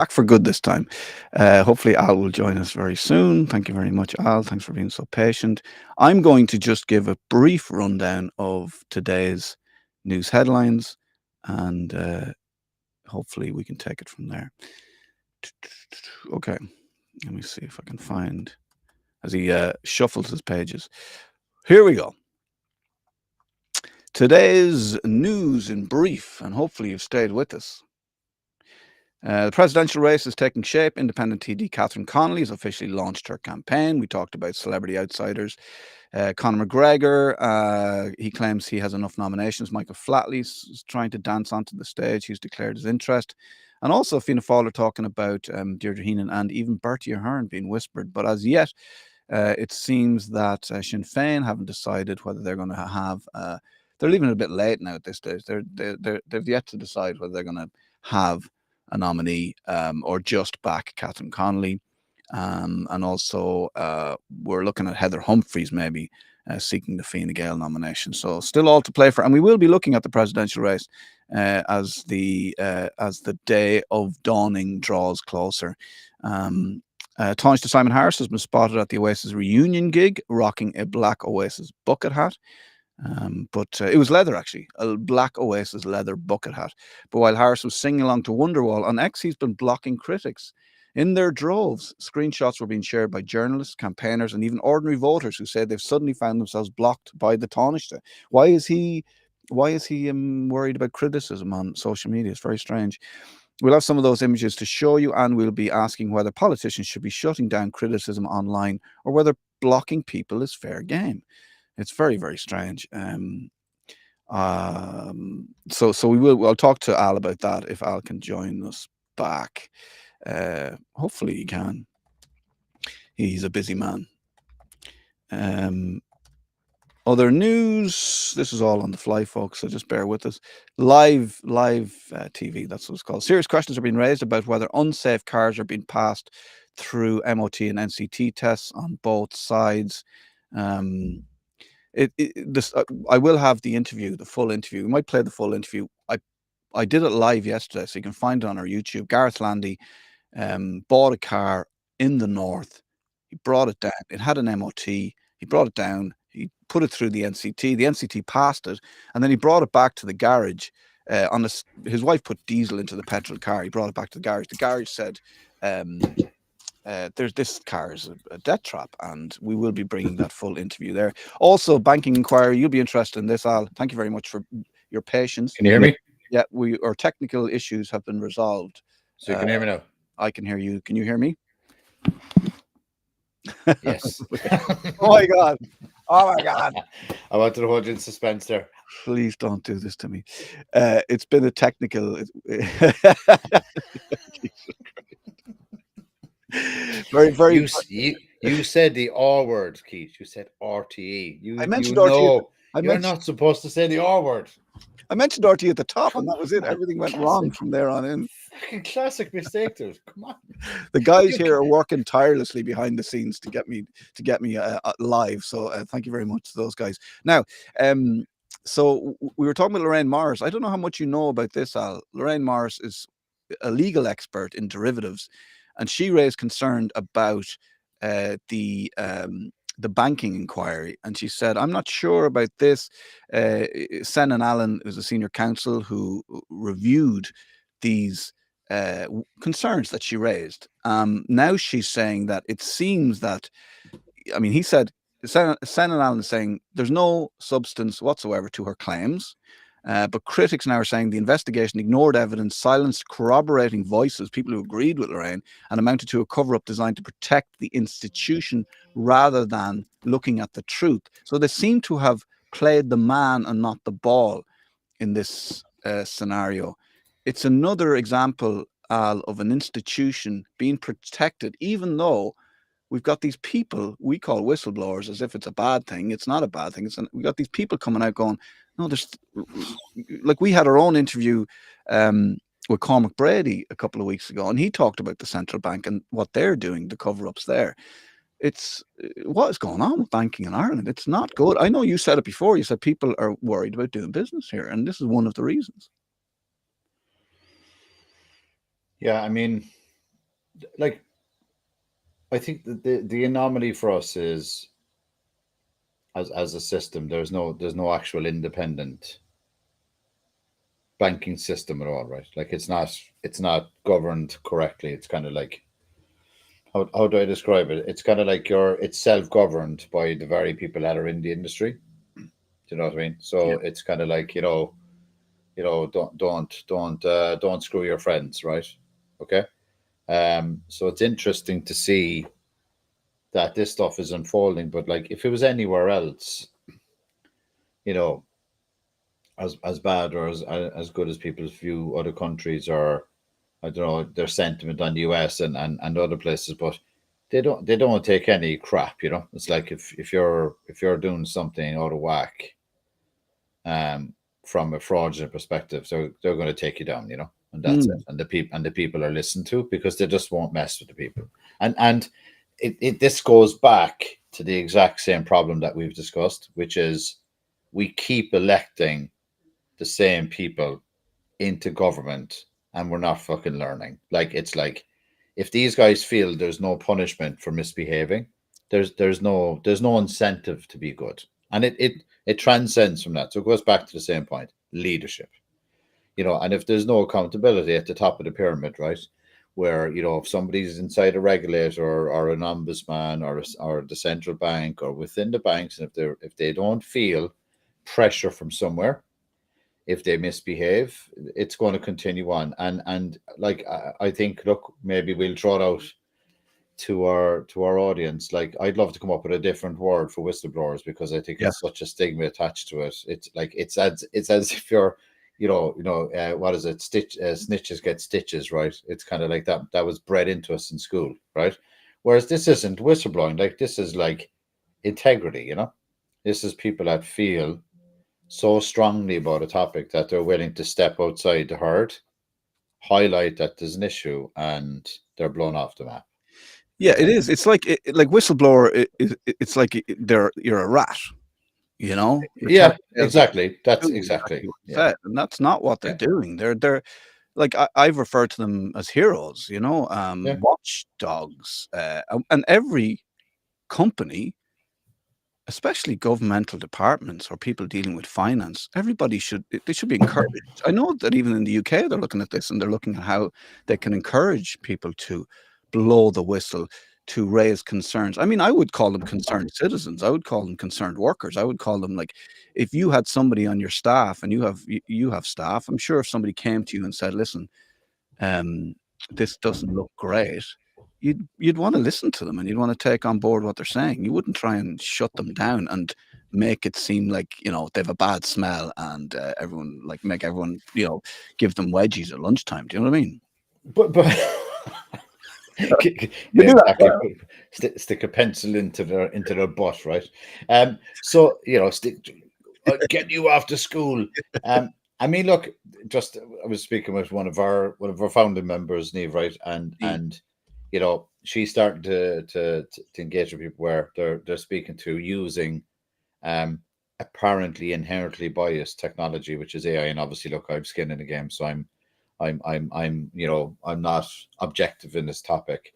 back for good this time. Hopefully, Al will join us very soon. Thank you very much, Al. Thanks for being so patient. I'm going to just give a brief rundown of today's news headlines, and hopefully, we can take it from there. Okay, let me see if I can find as he shuffles his pages. Here we go. Today's news in brief, and hopefully you've stayed with us. The presidential race is taking shape. Independent TD Catherine Connolly has officially launched her campaign. We talked about celebrity outsiders. Conor McGregor, he claims he has enough nominations. Michael Flatley is trying to dance onto the stage. He's declared his interest. And also Fianna Fáil are talking about Deirdre Heenan and even Bertie Ahern being whispered. But as yet, it seems that Sinn Féin haven't decided whether they're going to have... they're leaving it a bit late now at this stage. They've yet to decide whether they're going to have a nominee or just back Catherine Connolly. And also we're looking at Heather Humphreys maybe seeking the Fine Gael nomination. So still all to play for. And we will be looking at the presidential race as the day of dawning draws closer. Taoiseach Simon Harris has been spotted at the Oasis reunion gig rocking a black Oasis bucket hat. But it was leather, actually, a black Oasis leather bucket hat. But while Harris was singing along to Wonderwall, on X, he's been blocking critics in their droves. Screenshots were being shared by journalists, campaigners, and even ordinary voters who said they've suddenly found themselves blocked by the Taoiseach. Why is he worried about criticism on social media? It's very strange. We'll have some of those images to show you, and we'll be asking whether politicians should be shutting down criticism online or whether blocking people is fair game. It's very, very strange. So we'll talk to Al about that if Al can join us back. Hopefully he can. He's a busy man. Other news. This is all on the fly, folks, so just bear with us. Live TV, that's what it's called. Serious questions are being raised about whether unsafe cars are being passed through MOT and NCT tests on both sides. I will have the interview, the full interview. We might play the full interview. I did it live yesterday, so you can find it on our YouTube. Gareth Landy bought a car in the north. He brought it down. It had an MOT. He brought it down. He put it through the NCT. The NCT passed it, and then he brought it back to the garage. His wife put diesel into the petrol car. He brought it back to the garage. The garage said, this car is a death trap, and we will be bringing that full interview there. Also, banking inquiry, you'll be interested in this, Al. Thank you very much for your patience. Can you hear me? Yeah, our technical issues have been resolved. So you can hear me now? I can hear you. Can you hear me? Yes. Oh my God. Oh my God. I wanted to hold you in suspense there. Please don't do this to me. It's been a technical... very, very... You said the R word, Keith. You said RTE. I mentioned RTE. You're not supposed to say the R word. I mentioned RTE at the top, and that was it. Everything went wrong from there on in. Fucking classic mistake, dude. Come on. The guys here are working tirelessly behind the scenes to get me live. So thank you very much to those guys. Now, so we were talking about Lorraine Morris. I don't know how much you know about this, Al. Lorraine Morris is a legal expert in derivatives, and she raised concern about the banking inquiry, and she said, I'm not sure about this. Senan Allen was a senior counsel who reviewed these concerns that she raised. Now she's saying that it seems that, I mean, he said, Senan Allen is saying there's no substance whatsoever to her claims. But critics now are saying the investigation ignored evidence, silenced corroborating voices, people who agreed with Lorraine, and amounted to a cover-up designed to protect the institution rather than looking at the truth. So they seem to have played the man and not the ball in this scenario. It's another example, Al, of an institution being protected, even though we've got these people we call whistleblowers as if it's a bad thing. It's not a bad thing. We've got these people coming out going, no, there's, like, we had our own interview with Cormac Brady a couple of weeks ago, and he talked about the central bank and what they're doing, the cover-ups there. It's what is going on with banking in Ireland. It's not good. I know you said it before. You said people are worried about doing business here, and this is one of the reasons. Yeah, I mean, like I think that the anomaly for us is as a system, there's no actual independent banking system at all, right? Like it's not governed correctly. It's kind of like how do I describe it? It's kind of like it's self-governed by the very people that are in the industry. Do you know what I mean? Yeah. So it's kind of like, don't screw your friends, right? Okay. So it's interesting to see that this stuff is unfolding, but like if it was anywhere else, you know, as bad or as good as people view other countries, or I don't know their sentiment on the US and other places, but they don't take any crap, you know. It's like if you're doing something out of whack, um, from a fraudulent perspective, so they're going to take you down, you know, and that's it. Mm. And the people are listened to because they just won't mess with the people. And this goes back to the exact same problem that we've discussed, which is we keep electing the same people into government and we're not fucking learning. Like it's like if these guys feel there's no punishment for misbehaving, there's no incentive to be good. And it transcends from that. So it goes back to the same point. Leadership. And if there's no accountability at the top of the pyramid, right? Where, if somebody's inside a regulator or an ombudsman or the central bank or within the banks, and if they don't feel pressure from somewhere, if they misbehave, it's going to continue on. And like I think, look, maybe we'll throw it out to our audience. Like I'd love to come up with a different word for whistleblowers because I think Yeah. it's such a stigma attached to it. It's like it's as if you're, what is it? Snitches get stitches, right? It's kind of like that was bred into us in school, right? Whereas this isn't whistleblowing. Like this is like integrity, This is people that feel so strongly about a topic that they're willing to step outside the herd, highlight that there's an issue, and they're blown off the map. Yeah, it is. It's like like whistleblower. It's like you're a rat. You're telling Yeah, tales that exactly. That's do exactly. exactly what you Yeah, said, and that's not what they're yeah, doing. They're like I've referred to them as heroes. yeah. Watchdogs, and every company, especially governmental departments or people dealing with finance, they should be encouraged. I know that even in the UK they're looking at this and they're looking at how they can encourage people to blow the whistle, to raise concerns. I mean, I would call them concerned citizens. I would call them concerned workers. I would call them, like, if you had somebody on your staff and you have staff, I'm sure if somebody came to you and said, listen, um, this doesn't look great, you'd want to listen to them and you'd want to take on board what they're saying. You wouldn't try and shut them down and make it seem like they have a bad smell and make everyone give them wedgies at lunchtime. Do you know what I mean? But You yeah, do that exactly. well. Stick a pencil into their butt, right? So get you after school. I mean, look, just I was speaking with one of our founding members, Neve, right, Mm. and she's starting to engage with people where they're speaking to using um apparently inherently biased technology, which is AI. And obviously, look, I've skin in the game, so I'm not objective in this topic.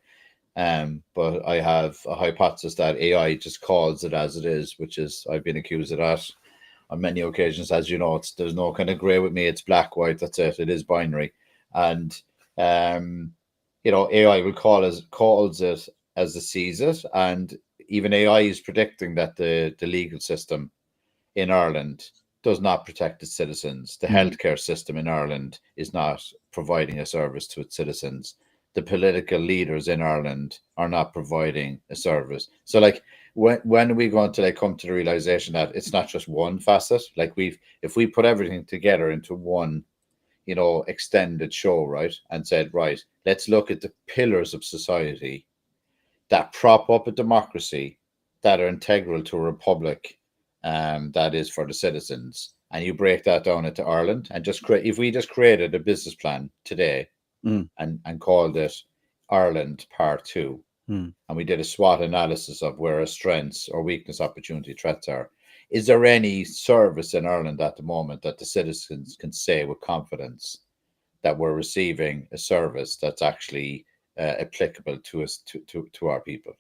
But I have a hypothesis that AI just calls it as it is, which is I've been accused of that on many occasions. As you know, there's no kind of grey with me. It's black, white. That's it. It is binary. And AI will calls it as it sees it, and even AI is predicting that the legal system in Ireland does not protect its citizens. The Mm. healthcare system in Ireland is not providing a service to its citizens. The political leaders in Ireland are not providing a service. So, like, when are we going to come to the realization that it's not just one facet? Like, if we put everything together into one, extended show, right, and said, right, let's look at the pillars of society that prop up a democracy, that are integral to a republic, that is for the citizens. And you break that down into Ireland and just create. If we just created a business plan today Mm. and called it Ireland Part Two, Mm. and we did a SWOT analysis of where our strengths or weakness, opportunity, threats are. Is there any service in Ireland at the moment that the citizens can say with confidence that we're receiving a service that's actually applicable to us, to our people.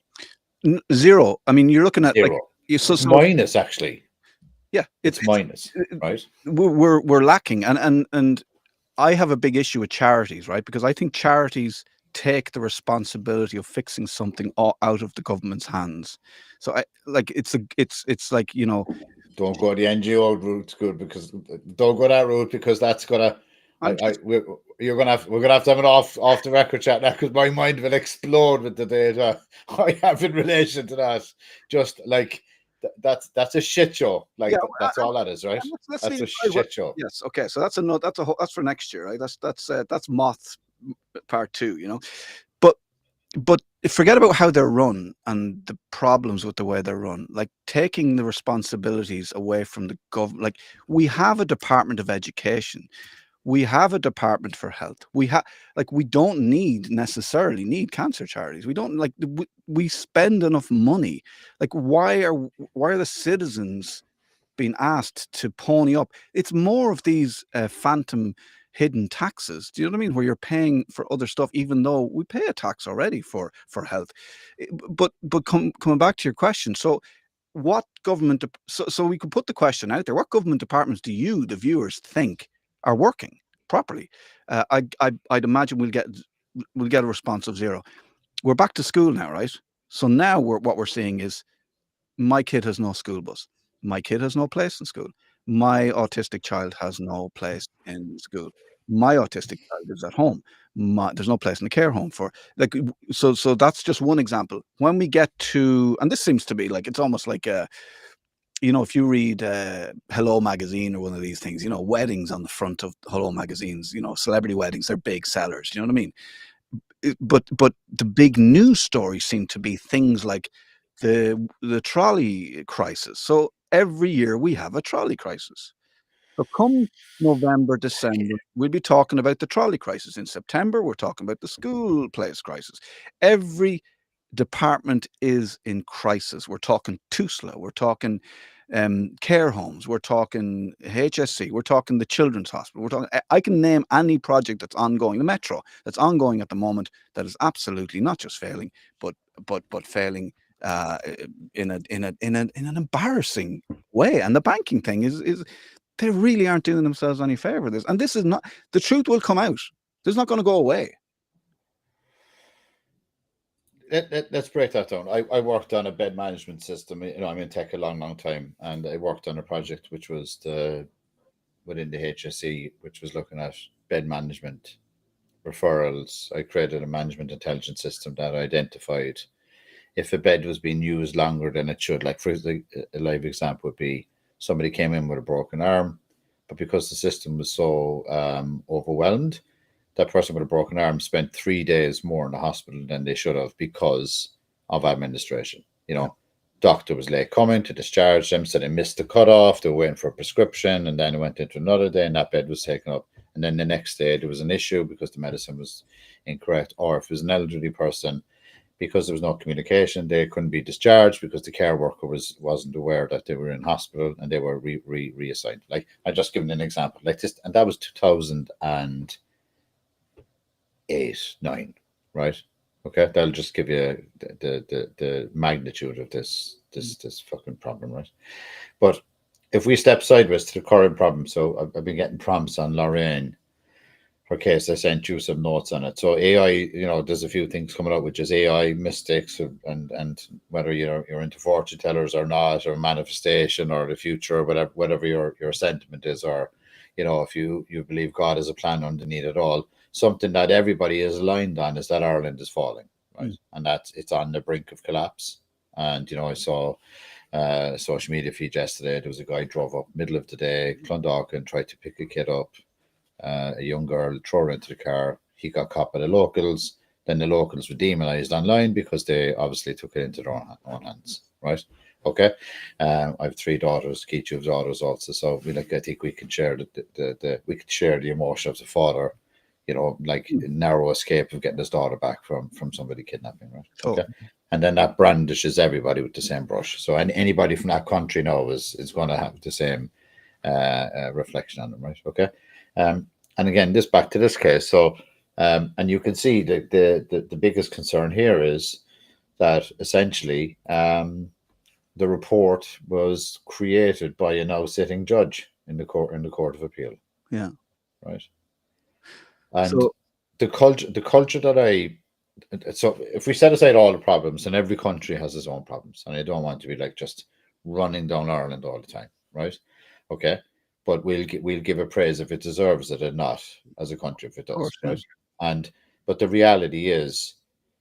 Zero. I mean, you're looking at Zero. Like, it's minus, actually. Yeah, it's minus, right? We're lacking, and I have a big issue with charities, right? Because I think charities take the responsibility of fixing something out of the government's hands. So it's like, you know, don't go the NGO route, good, because don't go that route, because that's gonna. We're gonna have to have an off the record chat now, because my mind will explode with the data I have in relation to that. Just like that's a shit show. Like, yeah, that's all that is, right? That's a shit show. Yes. Okay. So that's for next year, right? That's MOTH part 2. You know, but forget about how they're run and the problems with the way they're run. Like, taking the responsibilities away from the government. Like, we have a Department of Education. We have a Department for Health. We don't necessarily need cancer charities. We don't, like, we spend enough money. Like, why are the citizens being asked to pony up? It's more of these phantom hidden taxes. Do you know what I mean? Where you're paying for other stuff, even though we pay a tax already for health. But coming back to your question, so what government? So we could put the question out there: what government departments do you, the viewers, think are working properly? I'd imagine we'll get a response of zero. We're back to school now, right? So now what we're seeing is, my kid has no school bus. My kid has no place in school. My autistic child has no place in school. My autistic child is at home. There's no place in the care home for, like, so that's just one example. When we get to, and this seems to be like, it's almost like you know, if you read Hello Magazine or one of these things, you know, weddings on the front of Hello Magazines, you know, celebrity weddings, they're big sellers. You know what I mean? But the big news stories seem to be things like the trolley crisis. So every year we have a trolley crisis. So come November, December, we'll be talking about the trolley crisis. In September, we're talking about the school place crisis. Every department is in crisis. We're talking TUSLA, we're talking care homes, we're talking HSC, we're talking the Children's Hospital. We're talking. I can name any project that's ongoing, the Metro that's ongoing at the moment, that is absolutely not just failing, but failing in an embarrassing way. And the banking thing is they really aren't doing themselves any favor. This, and this is not, the truth will come out. This is not going to go away. Let's break that down. I worked on a bed management system. You know, I'm in tech a long time, and I worked on a project which was within the HSE, which was looking at bed management referrals. I created a management intelligence system that identified if a bed was being used longer than it should. Like, for a live example would be, somebody came in with a broken arm, but because the system was so overwhelmed, that person with a broken arm spent 3 days more in the hospital than they should have because of administration. You know, doctor was late coming to discharge them, so they missed the cutoff, they were waiting for a prescription, and then it went into another day and that bed was taken up. And then the next day there was an issue because the medicine was incorrect. Or if it was an elderly person, because there was no communication, they couldn't be discharged because the care worker wasn't aware that they were in hospital, and they were reassigned. Like, I just given an example like this, and that was 2008, 9, right? Okay, that'll just give you the magnitude of this fucking problem, right? But if we step sideways to the current problem, so I've been getting prompts on Lorraine, her case. I sent you some notes on it. So AI, you know, there's a few things coming up, which is AI mystics, and whether you're into fortune tellers or not, or manifestation, or the future, or whatever your sentiment is, or, you know, if you believe God has a plan underneath it all. Something that everybody is aligned on is that Ireland is falling, right? And it's on the brink of collapse. And, you know, I saw social media feed yesterday. There was a guy drove up middle of the day, Clondalkin, and tried to pick a kid up, a young girl, throw her into the car. He got caught by the locals. Then the locals were demonized online because they obviously took it into their own hands, right? Okay. I have 3 daughters, Keith, you have daughters also. So I think we can share we can share the emotion of the father, you know, like narrow escape of getting his daughter back from somebody kidnapping, right? Okay. And then that brandishes everybody with the same brush. So anybody from that country now is going to have the same reflection on them, right? Okay. And again, back to this case. So And you can see that the biggest concern here is that essentially the report was created by a now sitting judge in the court of appeal. Yeah. Right. And So the culture that so if we set aside all the problems, and every country has its own problems, and I don't want to be like just running down Ireland all the time, right? Okay, but we'll give it praise if it deserves it, and not as a country if it of course, does, yeah. right? And but the reality is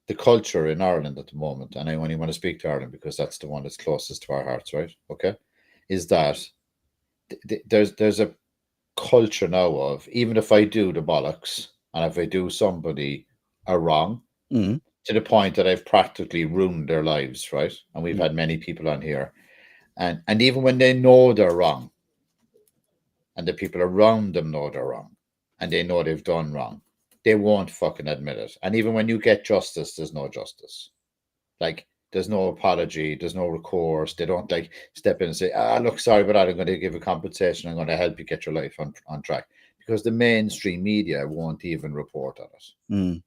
the culture in Ireland at the moment, and I only want to speak to Ireland because that's the one that's closest to our hearts, right? Okay, is that there's a culture now of, even if I do the bollocks and if I do somebody a wrong, Mhm. to the point that I've practically ruined their lives, right? And we've Mm. had many people on here, and even when they know they're wrong, and the people around them know they're wrong, and they know they've done wrong, they won't fucking admit it. And even when you get justice, there's no justice. Like, there's no apology, there's no recourse. They don't like step in and say, look, sorry about that, I'm going to give a compensation, I'm going to help you get your life on track. Because the mainstream media won't even report on it. Mm.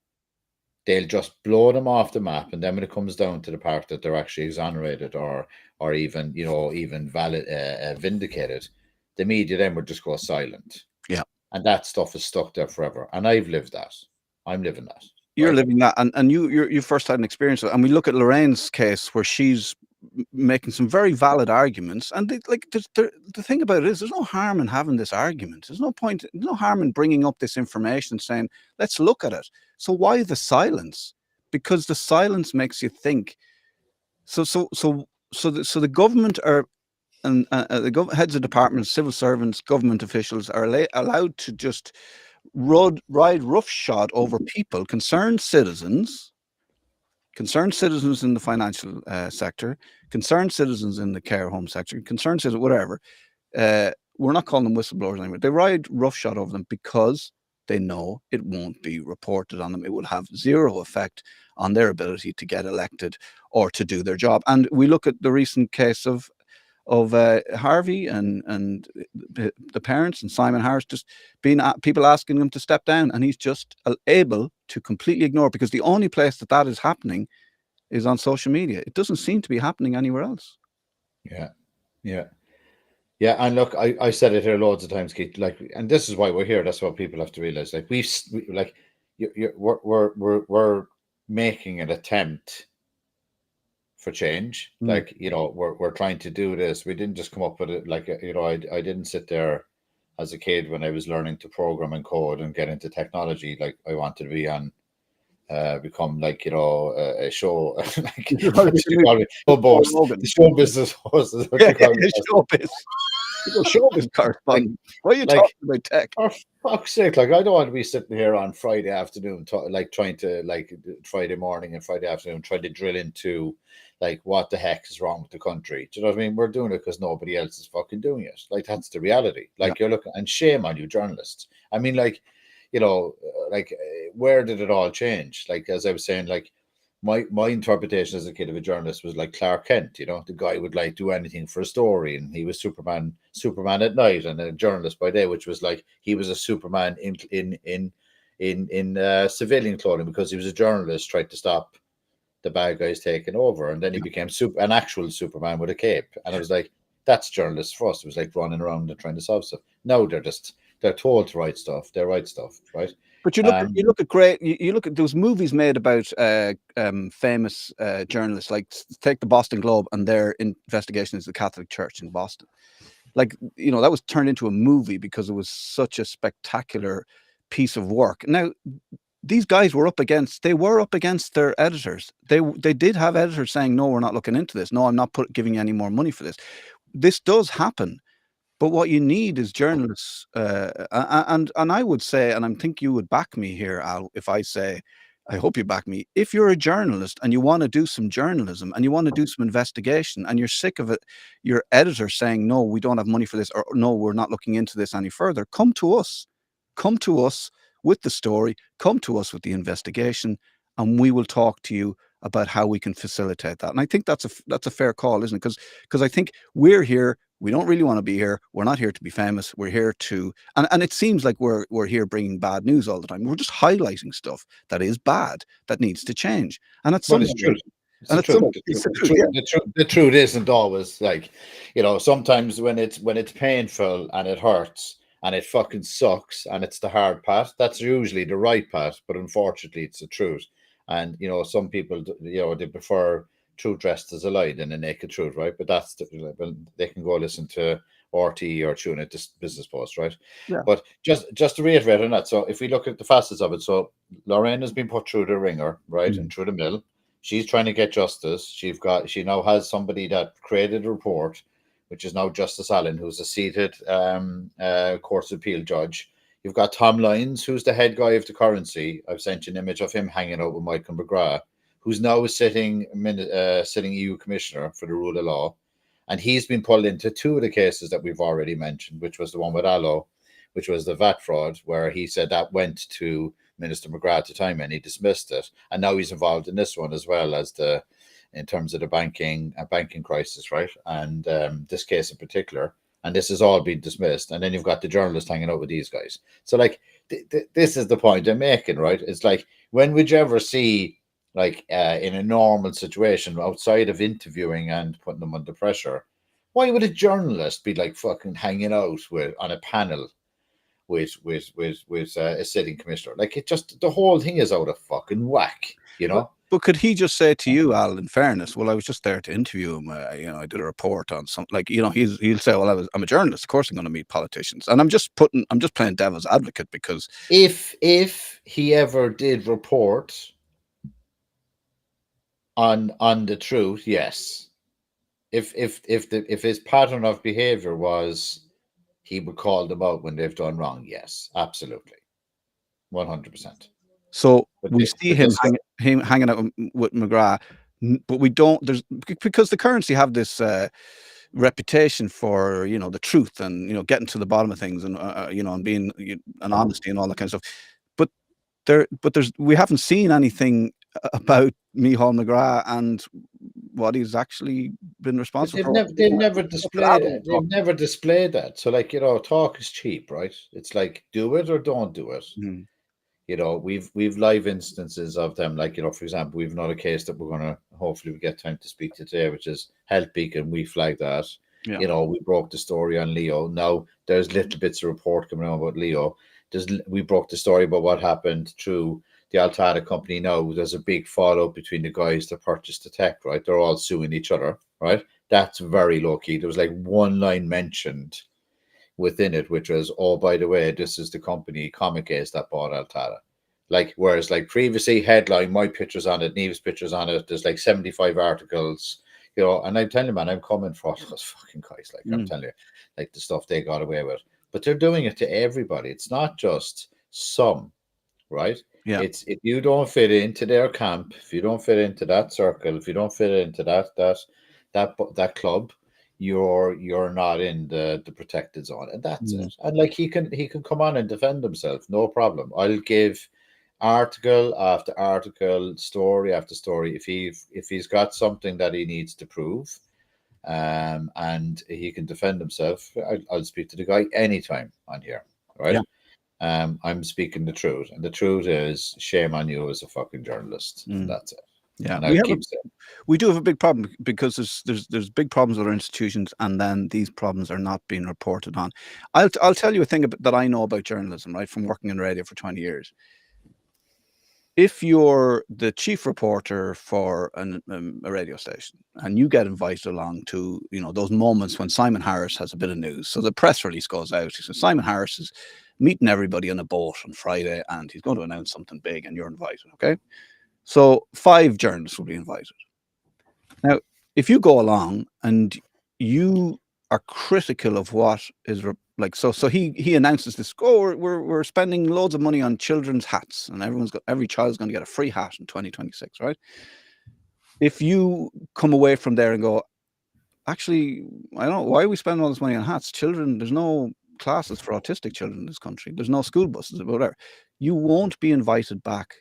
They'll just blow them off the map, and then when it comes down to the part that they're actually exonerated or even even valid vindicated, the media then would just go silent. Yeah. And that stuff is stuck there forever. And I've lived that. I'm living that. You're Right? living that, and you first had an experience with it. And we look at Lorraine's case where she's making some very valid arguments, and the thing about it is there's no harm in having this argument. There's no harm in bringing up this information, saying let's look at it. So why the silence? Because the silence makes you think. So the government are, and the heads of departments, civil servants, government officials are allowed to just ride roughshod over people, concerned citizens in the financial sector, concerned citizens in the care home sector, concerned citizens, whatever. We're not calling them whistleblowers anymore. They ride roughshod over them because they know it won't be reported on them. It will have zero effect on their ability to get elected or to do their job. And we look at the recent case of Harvey and the parents and Simon Harris, just being people asking him to step down, and he's just able to completely ignore it, because the only place that is happening is on social media. It doesn't seem to be happening anywhere else. Yeah. Yeah. Yeah, and look, I said it here loads of times, Keith. Like, and this is why we're here. That's what people have to realize. Like, we're making an attempt for change. Mm. Like, we're trying to do this. We didn't just come up with it. Like, I didn't sit there as a kid when I was learning to program and code and get into technology. Like, I wanted to be on. Become like a show like the show business host. Yeah, showbiz. Showbiz correspondent. Why are you talking about tech? For fuck's sake, like, I don't want to be sitting here on Friday afternoon, trying to Friday morning and Friday afternoon, trying to drill into like what the heck is wrong with the country. Do you know what I mean? We're doing it because nobody else is fucking doing it. Like, that's the reality. Like, you're looking, and shame on you, journalists. I mean, like, where did it all change? Like, as I was saying, like, my interpretation as a kid of a journalist was like Clark Kent. The guy would like do anything for a story, and he was Superman at night, and a journalist by day, which was like he was a Superman in civilian clothing, because he was a journalist, tried to stop the bad guys taking over, and then he became an actual Superman with a cape. And I was like, that's journalists for us. It was like running around and trying to solve stuff. No, they're told to write stuff. They write stuff, right? But you look at those movies made about famous journalists, like take the Boston Globe and their investigation into the Catholic Church in Boston. Like, that was turned into a movie because it was such a spectacular piece of work. Now, these guys were up against their editors. They did have editors saying, no, we're not looking into this. No, I'm not giving you any more money for this. This does happen. But what you need is journalists, and I would say, and I think you would back me here, Al, if I say, I hope you back me. If you're a journalist and you want to do some journalism and you want to do some investigation, and you're sick of it, your editor saying, no, we don't have money for this, or no, we're not looking into this any further, come to us. Come to us with the story, come to us with the investigation, and we will talk to you about how we can facilitate that. And I think that's a fair call, isn't it? Because I think we're here We don't really want to be here. We're not here to be famous. We're here to, and it seems like we're here bringing bad news all the time. We're just highlighting stuff that is bad, that needs to change. And at Well, some it's true. point, It's and the at some truth. point, The it's truth, the the truth, truth, yeah. the truth isn't always like, sometimes when it's painful and it hurts and it fucking sucks and it's the hard part, that's usually the right part. But unfortunately, it's the truth. And some people, they prefer truth dressed as a lie than a naked truth, right? But well, they can go listen to RT or tune at this business post, right? Yeah. But just to reiterate on that, so if we look at the facets of it, so Lorraine has been put through the ringer, right, and through the mill. She's trying to get justice. She now has somebody that created a report, which is now Justice Allen, who's a seated Court of Appeal judge. You've got Tom Lyons, who's the head guy of the currency. I've sent you an image of him hanging out with Michael McGregor, who's now a sitting EU commissioner for the rule of law. And he's been pulled into two of the cases that we've already mentioned, which was the one with Allo, which was the VAT fraud, where he said that went to Minister McGrath at the time and he dismissed it. And now he's involved in this one as well, as in terms of the banking crisis, right? And this case in particular. And this has all been dismissed. And then you've got the journalist hanging out with these guys. So like, this is the point I'm making, right? It's like, when would you ever see, like, in a normal situation outside of interviewing and putting them under pressure, why would a journalist be like fucking hanging out on a panel with a sitting commissioner? Like, it just, the whole thing is out of fucking whack, But could he just say to you, Al, in fairness, well, I was just there to interview him. I did a report on something. Like, he'll say, well, I'm a journalist. Of course, I'm going to meet politicians. And I'm just playing devil's advocate because if he ever did report on the truth, yes. If his pattern of behavior was he would call them out when they've done wrong, yes, absolutely, 100%. So we see him hanging out with McGrath, but we don't. Because the currency have this reputation for the truth and getting to the bottom of things and and being and honesty and all that kind of stuff. But we haven't seen anything about Micheál McGrath and what he's actually been responsible for. They've never displayed it. They've never displayed that. So, like, talk is cheap, right? It's like, do it or don't do it. We've live instances of them, like, for example, we've another case that we're gonna hopefully we get time to speak to today, which is Health Beacon. We flagged that. Yeah. We broke the story on Leo. Now there's little bits of report coming on about Leo. We broke the story about what happened through the Altada company. Now there's a big fallout between the guys that purchased the tech, right? They're all suing each other, right? That's very low key. There was like one line mentioned within it, which was, oh, by the way, this is the company Comic Case that bought Altada. Like, whereas like previously, headline, my pictures on it, Neve's pictures on it, there's like 75 articles, and I'm telling you, man, I'm coming for those fucking guys. Like, I'm telling you, like, the stuff they got away with. But they're doing it to everybody. It's not just some, right? Yeah. It's, if you don't fit into their camp, if you don't fit into that circle, if you don't fit into that club, you're not in the protected zone, and that's it. And like, he can come on and defend himself, no problem. I'll give article after article, story after story, if he's got something that he needs to prove, and he can defend himself. I'll speak to the guy anytime on here, right? Yeah. I'm speaking the truth, and the truth is, shame on you as a fucking journalist. That's it. Yeah, and we do have a big problem because there's big problems with our institutions, and then these problems are not being reported on. I'll tell you a thing that I know about journalism, right, from working in radio for 20 years. If you're the chief reporter for a radio station and you get invited along to those moments when Simon Harris has a bit of news, so the press release goes out. He says Simon Harris is meeting everybody on a boat on Friday, and he's going to announce something big, and you're invited. Okay. So 5 journalists will be invited. Now, if you go along and you are critical of what is so he announces this, we're spending loads of money on children's hats, and every child's going to get a free hat in 2026, right? If you come away from there and go, actually, I don't know, why are we spending all this money on hats? Children, there's no classes for autistic children in this country. There's no school buses, whatever. You won't be invited back.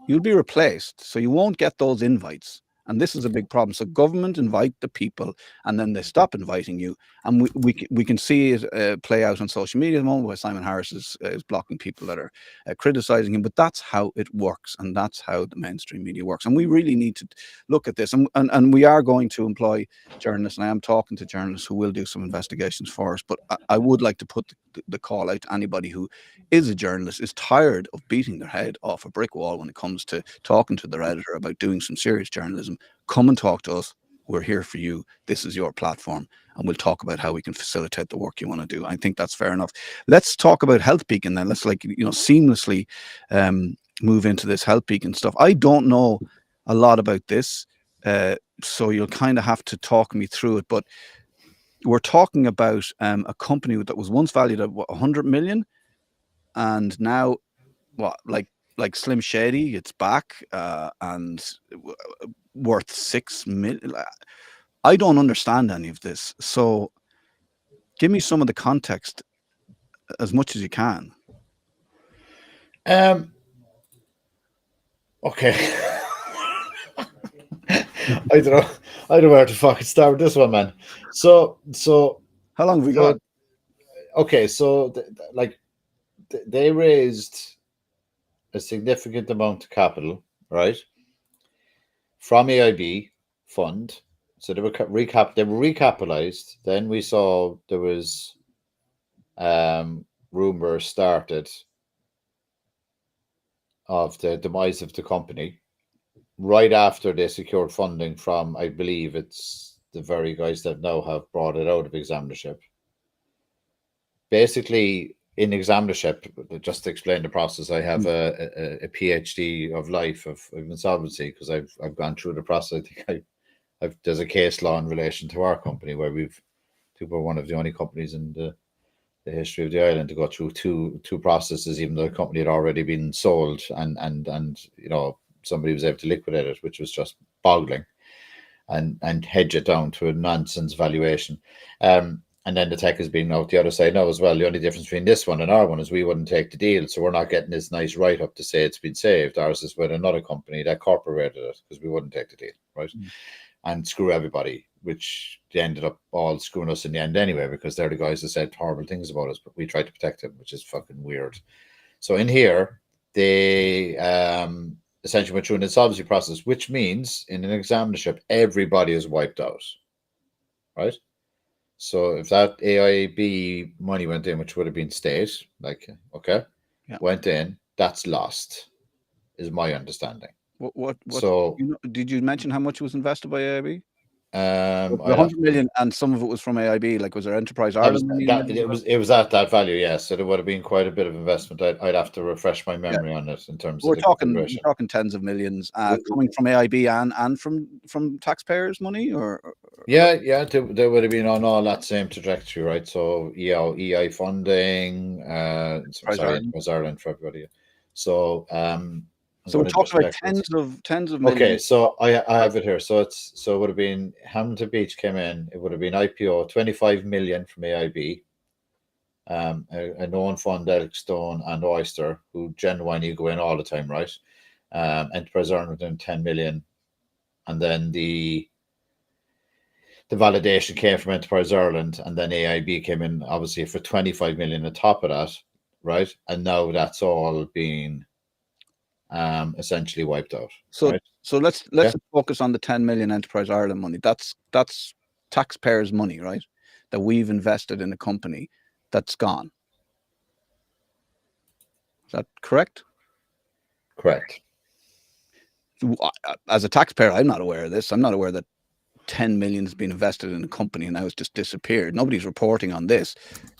You'll be replaced, so you won't get those invites. And this is a big problem. So government invite the people, and then they stop inviting you. And we can see it play out on social media at the moment, where Simon Harris is blocking people that are criticizing him. But that's how it works, and that's how the mainstream media works. And we really need to look at this. And we are going to employ journalists, and I am talking to journalists who will do some investigations for us. But I would like to put the call out to anybody who is a journalist, is tired of beating their head off a brick wall when it comes to talking to their editor about doing some serious journalism. Come and talk to us. We're here for you. This is your platform, and we'll talk about how we can facilitate the work you want to do. I think that's fair enough. Let's talk about Health Beacon then. Let's seamlessly move into this Health Beacon stuff. I don't know a lot about this, so you'll kind of have to talk me through it. But we're talking about a company that was once valued at 100 million, and now like Slim Shady, it's back and worth 6 million. I don't understand any of this, so give me some of the context as much as you can. Okay. I don't know where to fucking start with this one, man. So how long have we got? Okay, so they raised a significant amount of capital, right, from AIB fund. So they were recapitalized. Then we saw there was rumors started of the demise of the company right after they secured funding from, I believe it's the very guys that now have brought it out of examinership. Basically, in examinership, just to explain the process, I have a PhD of life of insolvency because I've gone through the process. I think there's a case law in relation to our company where we're one of the only companies in the history of the island to go through two processes, even though the company had already been sold and somebody was able to liquidate it, which was just boggling, and hedge it down to a nonsense valuation. And then the tech has been out the other side now as well. The only difference between this one and our one is we wouldn't take the deal, so we're not getting this nice write-up to say it's been saved. Ours is with another company that incorporated it because we wouldn't take the deal, right? And screw everybody, which they ended up all screwing us in the end anyway, because they're the guys that said horrible things about us, but we tried to protect them, which is fucking weird. So in here, they essentially went through an insolvency process, which means in an examinership, everybody is wiped out, right? So if that AIB money went in, which would have been state, went in, that's lost, is my understanding. What so did you mention how much was invested by AIB? The 100 million, and some of it was from AIB. Like, was there Enterprise Ireland money? It was at that value, yes. So there would have been quite a bit of investment. I'd have to refresh my memory on it in terms of we're talking tens of millions coming from AIB and from taxpayers' money, or yeah, there would have been on all that same trajectory, right? So EI funding, Enterprise Ireland for everybody. So so we're talking about tens of millions. Okay, so I have it here. So it would have been Hamilton Beach came in. It would have been IPO 25 million from AIB, a known fund, Elkstone and Oyster, who genuinely go in all the time, right? Enterprise Ireland in 10 million, and then the validation came from Enterprise Ireland, and then AIB came in obviously for 25 million on top of that, right? And now that's all being essentially wiped out. So right? So let's focus on the 10 million Enterprise Ireland money. That's taxpayers' money, right? That we've invested in a company that's gone. Is that correct? Correct. As a taxpayer, I'm not aware of this. I'm not aware that 10 million has been invested in a company and now it's just disappeared. Nobody's reporting on this.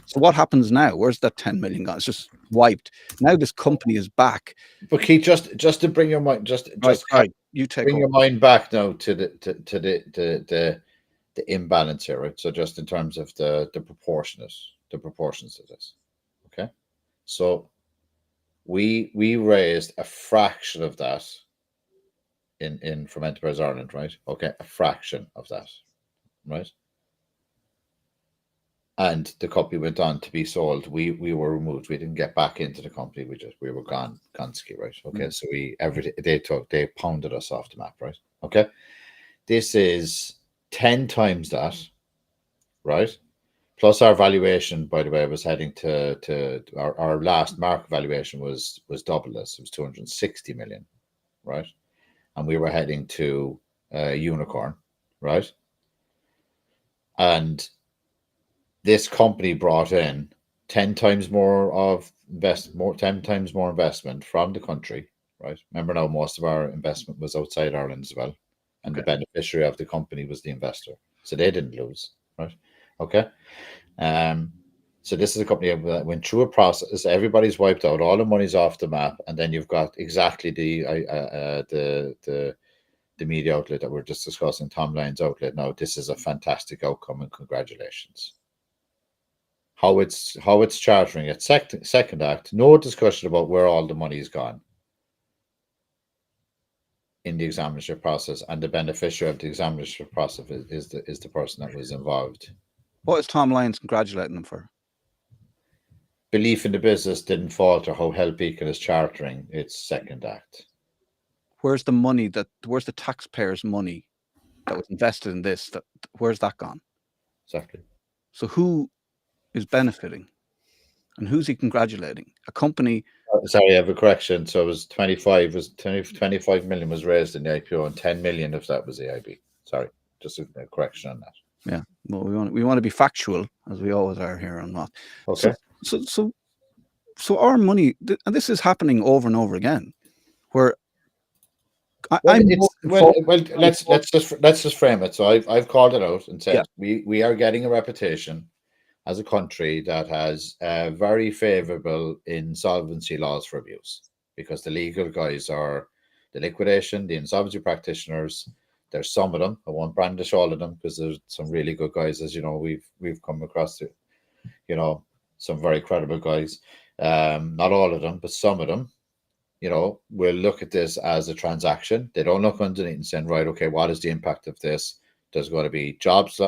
So what happens now? Where's that 10 million gone? It's just wiped. Now this company is back. But Keith, just to bring your mind, you bring your mind back now to the imbalance here, right? So just in terms of the proportions of this. Okay. So we raised a fraction of that in from Enterprise Ireland, right? Okay, a fraction of that, right? And the company went on to be sold. We were removed. We didn't get back into the company. We were gone, ski, right? Okay, so they pounded us off the map, right? Okay. This is 10 times that, right? Plus our valuation, by the way, was heading to our last market valuation was double this. It was 260 million, right? And we were heading to a unicorn, right? And this company brought in 10 times more 10 times more investment from the country, right? Remember now, most of our investment was outside Ireland as well. And the beneficiary of the company was the investor. So they didn't lose, right? Okay. So this is a company that went through a process. Everybody's wiped out. All the money's off the map. And then you've got exactly the media outlet that we're just discussing, Tom Lyon's outlet. Now, this is a fantastic outcome and congratulations. How it's chartering its second act, no discussion about where all the money's gone in the examinership process, and the beneficiary of the examinership process is the person that was involved. What is Tom Lyons congratulating them for? Belief in the business didn't falter. How Hell Beacon is chartering its second act. Where's the money where's the taxpayers' money that was invested in this? Where's that gone? Exactly. So who is benefiting, and who's he congratulating? A company. Sorry, I have a correction. So it was 25 million was raised in the IPO, and 10 million of that was AIB. Sorry, just a correction on that. Yeah, well, we want to be factual, as we always are here on MOTH. Okay. So our money, and this is happening over and over again, where let's just frame it. So I've called it out and said we are getting a reputation as a country that has very favourable insolvency laws for abuse, because the legal guys are the liquidation, the insolvency practitioners. There's some of them. I won't brandish all of them, because there's some really good guys, as you know, we've come across, some very credible guys. Not all of them, but some of them, will look at this as a transaction. They don't look underneath and saying, right, okay, what is the impact of this? There's got to be jobs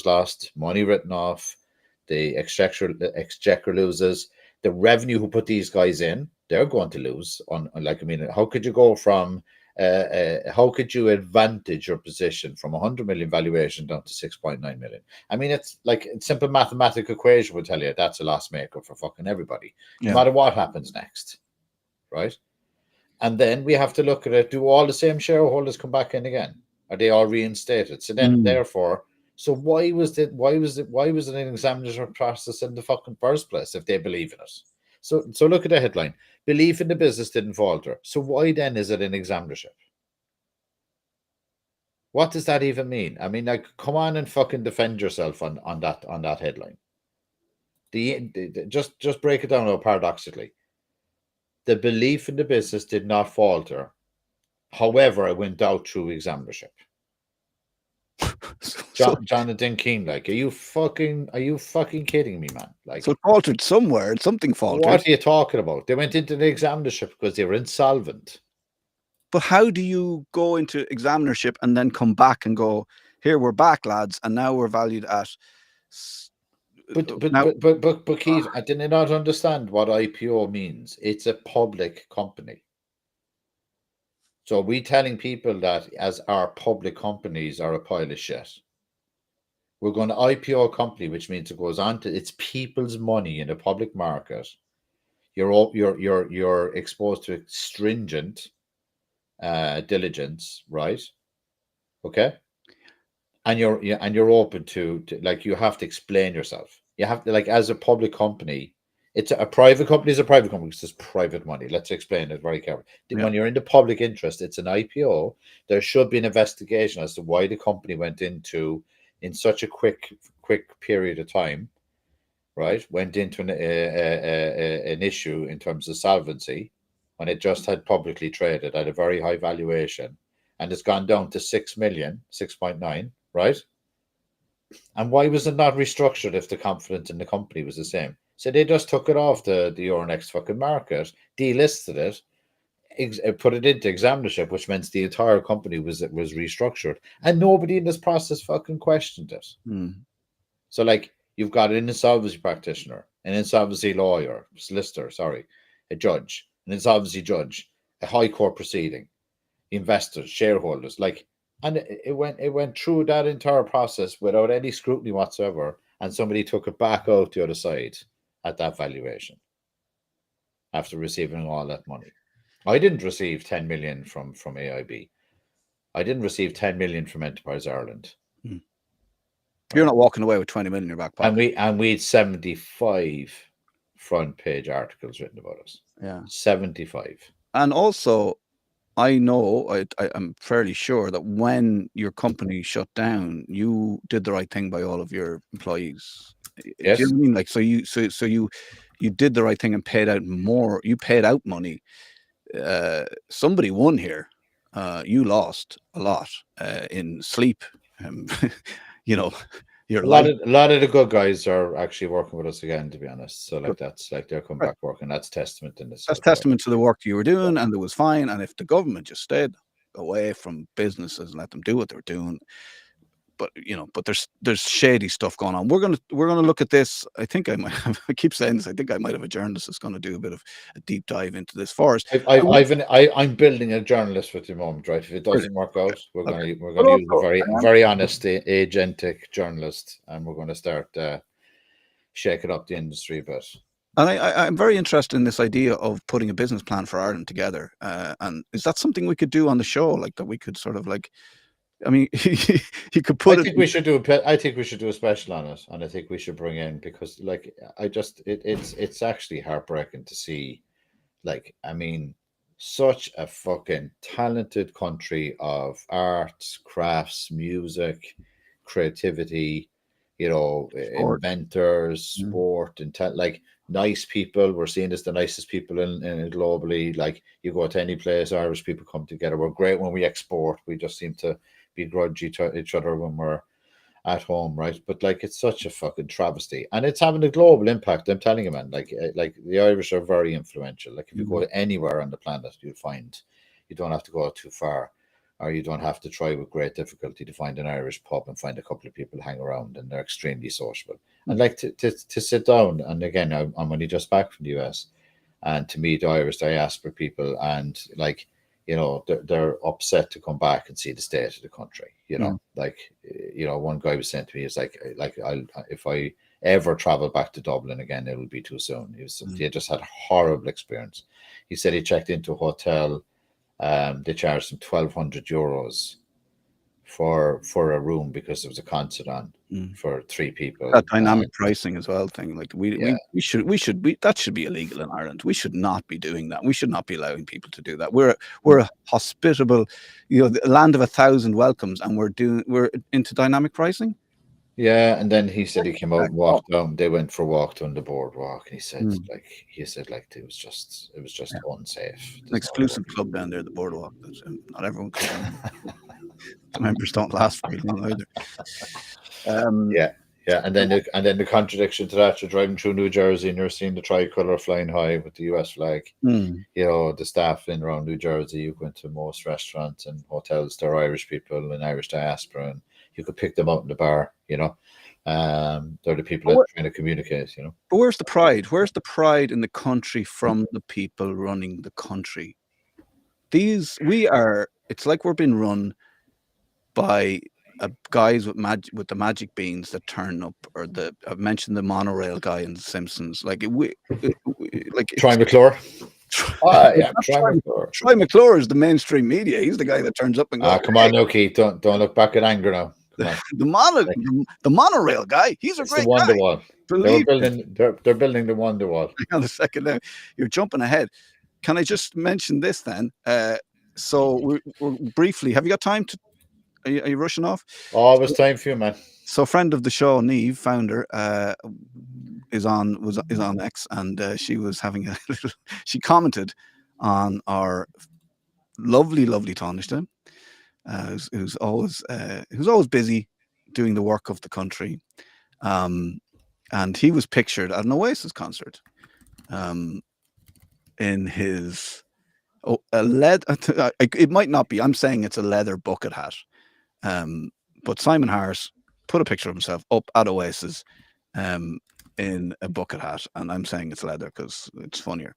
lost, money written off, the exchequer loses, the revenue who put these guys in, they're going to lose. How could you go from how could you advantage your position from 100 million valuation down to 6.9 million? I mean, it's like a simple mathematical equation would tell you that's a loss maker for fucking everybody, no matter what happens next, right? And then we have to look at it. Do all the same shareholders come back in again? Are they all reinstated? So then, therefore, so why was it an examination process in the fucking first place if they believe in it? So look at the headline. Belief in the business didn't falter. So why then is it an examinership? What does that even mean? I mean, like, come on and fucking defend yourself on that headline. Just break it down paradoxically. The belief in the business did not falter. However, it went out through examinership. Jonathan King, like, are you fucking kidding me, man? Like, so it faltered somewhere. Something faltered. What are you talking about? They went into the examinership because they were insolvent. But how do you go into examinership and then come back and go, here, we're back, lads, and now we're valued at... But Keith, I did not understand what IPO means. It's a public company. So are we telling people that as our public companies are a pile of shit? We're going to IPO a company, which means it goes on to it's people's money in a public market. You're exposed to stringent diligence, right? Okay, and you're open to like, you have to explain yourself. You have to, like, as a public company, it's a private company is a private company because it's private money. Let's explain it very carefully. When you're in the public interest, it's an IPO. There should be an investigation as to why the company went into in such a quick period of time, right? Went into an issue in terms of solvency when it just had publicly traded at a very high valuation, and it's gone down to 6 million, 6.9, right? And why was it not restructured if the confidence in the company was the same? So they just took it off the Euronext fucking market, delisted it, put it into examinership, which meant the entire company was restructured, and nobody in this process fucking questioned it. So, like, you've got an insolvency practitioner, an insolvency lawyer, solicitor, a judge, an insolvency judge, a high court proceeding, investors, shareholders. Like, And it went through that entire process without any scrutiny whatsoever, and somebody took it back out the other side at that valuation after receiving all that money. I didn't receive 10 million from AIB. I didn't receive 10 million from Enterprise Ireland. You're Right? not walking away with 20 million in your back pocket. And we had 75 front page articles written about us. Yeah. 75. And also, I know, I'm fairly sure that when your company shut down, you did the right thing by all of your employees. Yes. Do you know what I mean? Like, so you did the right thing and paid out more. You paid out money. Somebody won here. You lost a lot in sleep. You know, your a lot of the good guys are actually working with us again, to be honest. So like that's like they're coming back working. That's testament in this. That's testament to the work you were doing, and it was fine. And if the government just stayed away from businesses and let them do what they're doing, but there's shady stuff going on. We're gonna look at this. I think I might have. I keep saying this. I think I might have a journalist that's going to do a bit of a deep dive into this for us. I'm building a journalist at the moment, right? If it doesn't work out, we're going to use a very honest, agentic journalist, and we're going to start shaking up the industry a bit. And I'm very interested in this idea of putting a business plan for Ireland together. And is that something we could do on the show, like that we could sort of like? I mean, you could put. I think we should do a special on it, and I think we should bring in, because like it's actually heartbreaking to see, like, I mean, such a fucking talented country of arts, crafts, music, creativity, inventors, sport, and like nice people. We're seen as the nicest people in globally. Like, you go to any place, Irish people come together. We're great when we export. We just seem to begrudge each other when we're at home, right? But like, it's such a fucking travesty, and it's having a global impact. I'm telling you, man. Like the Irish are very influential. Like, if you go anywhere on the planet, you'll find you don't have to go too far, or you don't have to try with great difficulty to find an Irish pub and find a couple of people hang around, and they're extremely sociable. And like to sit down, and again, I'm only just back from the US, and to meet Irish diaspora people, and like, they're upset to come back and see the state of the country. Like, one guy was saying to me, "It's like if I ever travel back to Dublin again, it will be too soon." He had just had a horrible experience. He said he checked into a hotel. They charged him €1,200 for a room because there was a concert on for 3 people. That dynamic pricing as well thing. Like we should that should be illegal in Ireland. We should not be doing that. We should not be allowing people to do that. We're a hospitable, the land of 1,000 welcomes, and we're into dynamic pricing. Yeah, and then he said he came out and walked down. They went for a walk down the boardwalk, and he said it was just unsafe. An exclusive club down there, the boardwalk. Not everyone can. The members don't last very long either. Yeah, and then the contradiction to that: you're driving through New Jersey and you're seeing the tricolour flying high with the US flag. The staff in around New Jersey, you go into most restaurants and hotels, they're Irish people and Irish diaspora, and you could pick them out in the bar. They're the people that are trying to communicate. But where's the pride? Where's the pride in the country from the people running the country? It's like we're being run by guys with the magic beans that turn up, or I've mentioned the monorail guy in The Simpsons. Like Troy McClure. Troy McClure is the mainstream media. He's the guy that turns up and goes, come on, no, Keith, don't look back in anger now. The monorail guy. He's a great Wonder guy. Wall. They're building the Wonder Wall. Hang on a second now. You're jumping ahead. Can I just mention this then? So we're briefly. Have you got time to? Are you rushing off? Oh, it was time for you, man. So, friend of the show, Niamh, founder, is on X, and she was having a little. She commented on our lovely Taoiseach, who's always busy doing the work of the country, and he was pictured at an Oasis concert, in his it might not be. I'm saying it's a leather bucket hat. But Simon Harris put a picture of himself up at Oasis in a bucket hat, and I'm saying it's leather because it's funnier.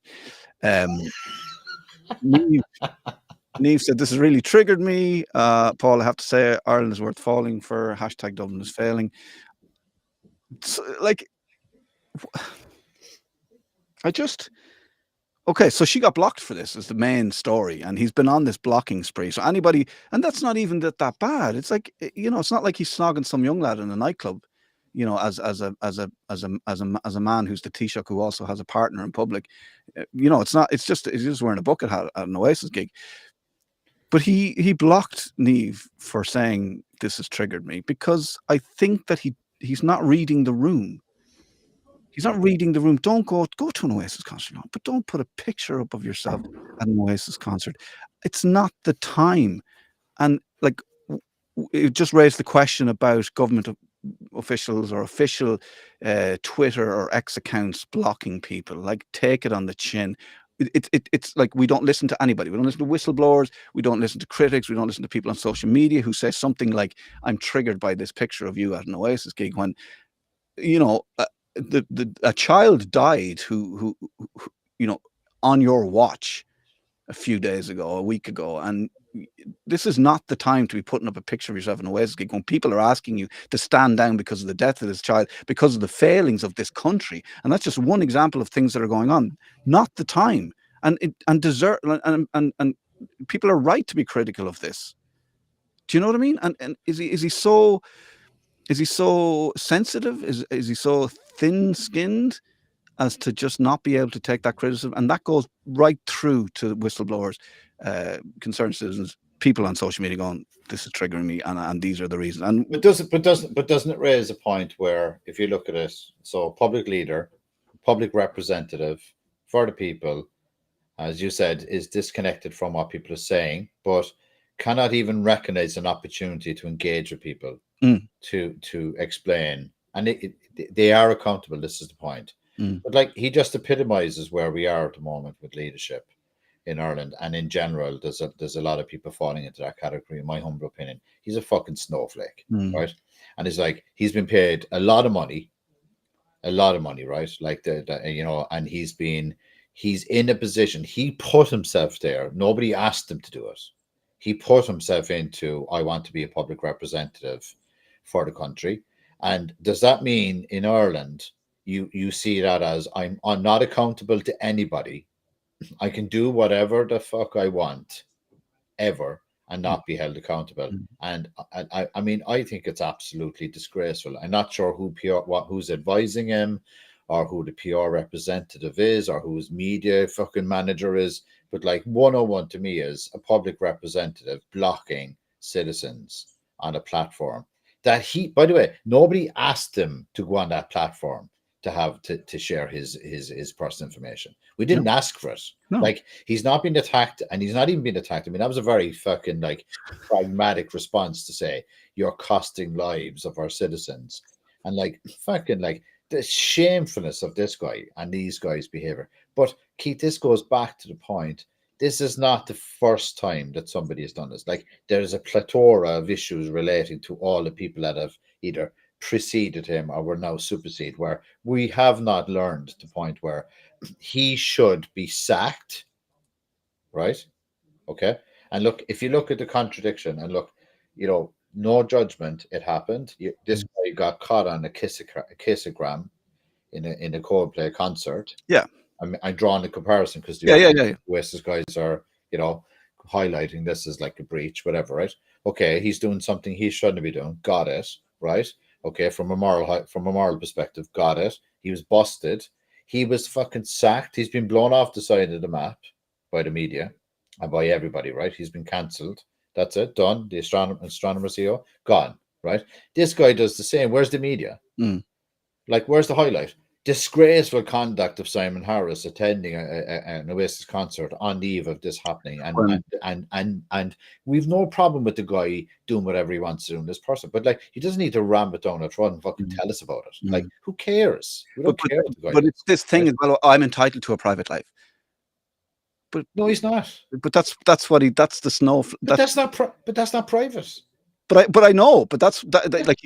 Niamh said, this has really triggered me. Paul, I have to say, Ireland is worth falling for. Hashtag Dublin is failing. Like, okay, so she got blocked for this is the main story, and he's been on this blocking spree. So anybody, and that's not even that bad. It's like, it's not like he's snogging some young lad in a nightclub, as a man who's the Taoiseach who also has a partner in public. It's not. It's just he's just wearing a bucket hat at an Oasis gig. But he blocked Niamh for saying this has triggered me, because I think that he's not reading the room. He's not reading the room. Don't go to an Oasis concert, but don't put a picture up of yourself at an Oasis concert. It's not the time. And like, it just raised the question about government officials or official Twitter or X accounts blocking people. Like, take it on the chin. It's like, we don't listen to anybody. We don't listen to whistleblowers. We don't listen to critics. We don't listen to people on social media who say something like, I'm triggered by this picture of you at an Oasis gig, when, a child died who on your watch a few days ago, a week ago, and this is not the time to be putting up a picture of yourself in a Oasis gig when people are asking you to stand down because of the death of this child, because of the failings of this country. And that's just one example of things that are going on. Not the time. And people are right to be critical of this. Do you know what I mean? And is he so sensitive? Is he so thin-skinned as to just not be able to take that criticism? And that goes right through to whistleblowers, concerned citizens, people on social media going, this is triggering me, and these are the reasons. And doesn't it raise a point where, if you look at it, so public leader, public representative for the people, as you said, is disconnected from what people are saying, but cannot even recognize an opportunity to engage with people, to explain, and they are accountable. This is the point. But like, he just epitomizes where we are at the moment with leadership in Ireland, and in general, there's a lot of people falling into that category. In my humble opinion, he's a fucking snowflake, right? And it's like, he's been paid a lot of money, right? Like and he's in a position. He put himself there. Nobody asked him to do it. He put himself into, I want to be a public representative for the country. And does that mean in Ireland, you see that as, I'm not accountable to anybody. I can do whatever the fuck I want ever and not be held accountable. And I mean, I think it's absolutely disgraceful. I'm not sure who's advising him, or who the PR representative is, or whose media fucking manager is. But like, 101 to me is a public representative blocking citizens on a platform that he, by the way, nobody asked him to go on that platform to have to share his personal information. We didn't ask for it. No. Like, he's not been attacked, and he's not even been attacked. I mean, that was a very fucking like pragmatic response to say, you're costing lives of our citizens. And like, fucking like, the shamefulness of this guy and these guys' behavior. But Keith, this goes back to the point. This is not the first time that somebody has done this. Like, there's a plethora of issues relating to all the people that have either preceded him or were now superseded, where we have not learned the point where he should be sacked, right? Okay. And look, if you look at the contradiction, and look, no judgment, it happened. This guy got caught on a kissogram in a Coldplay concert. Yeah. I'm drawing a comparison because the Oasis guys are, highlighting this as like a breach, whatever, right? Okay, he's doing something he shouldn't be doing. Got it, right? Okay, from a moral perspective, got it. He was busted. He was fucking sacked. He's been blown off the side of the map by the media and by everybody, right? He's been cancelled. That's it, done. The astronomer CEO, gone, right? This guy does the same. Where's the media? Like, where's the highlight? Disgraceful conduct of Simon Harris attending an Oasis concert on the eve of this happening, and we've no problem with the guy doing whatever he wants to do in this person, but like, he doesn't need to ram it down our throat and fucking tell us about it. Like, who cares? We don't care what the guy but it's this thing as well. I'm entitled to a private life. But no, he's not. But that's the snow. But that's not private. But I know. But that's like,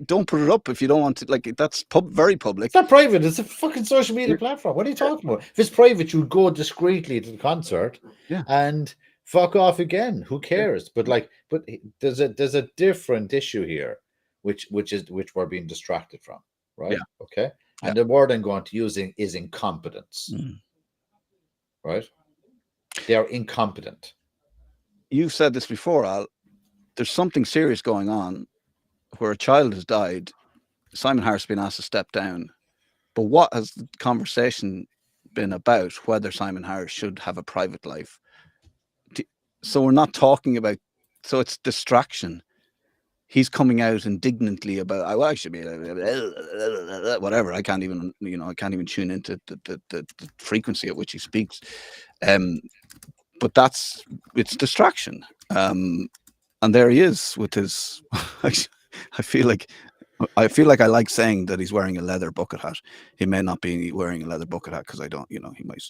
don't put it up if you don't want to. Like, that's very public. It's not private. It's a fucking social media platform. What are you talking about? If it's private, you'd go discreetly to the concert, and fuck off again. Who cares? But there's a different issue here, which we're being distracted from, right? Yeah. Okay. Yeah. And the word I'm going to use is incompetence, right? They are incompetent. You've said this before, Al. There's something serious going on where a child has died. Simon Harris has been asked to step down. But what has the conversation been about whether Simon Harris should have a private life? So we're not talking about, so it's distraction. He's coming out indignantly about, I should be whatever. I can't even, I can't even tune into the frequency at which he speaks. But it's distraction. And there he is with his, I feel like I like saying that he's wearing a leather bucket hat. He may not be wearing a leather bucket hat because I don't, he might.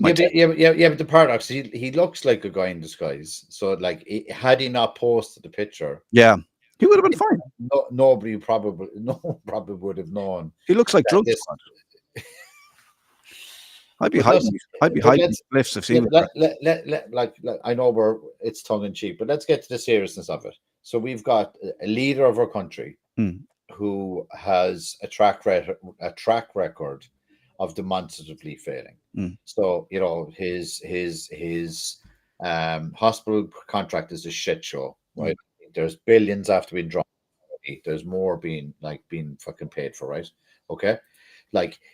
But the paradox, he looks like a guy in disguise. So had he not posted the picture, yeah, he would have been fine. Nobody probably would have known. He looks like drugs. I'd be hiding lifts if he was. I know it's tongue in cheek, but let's get to the seriousness of it. So we've got a leader of our country who has a track record of demonstratively failing. So his hospital contract is a shit show, right? There's billions after being drawn. There's more being fucking paid for, right? Okay.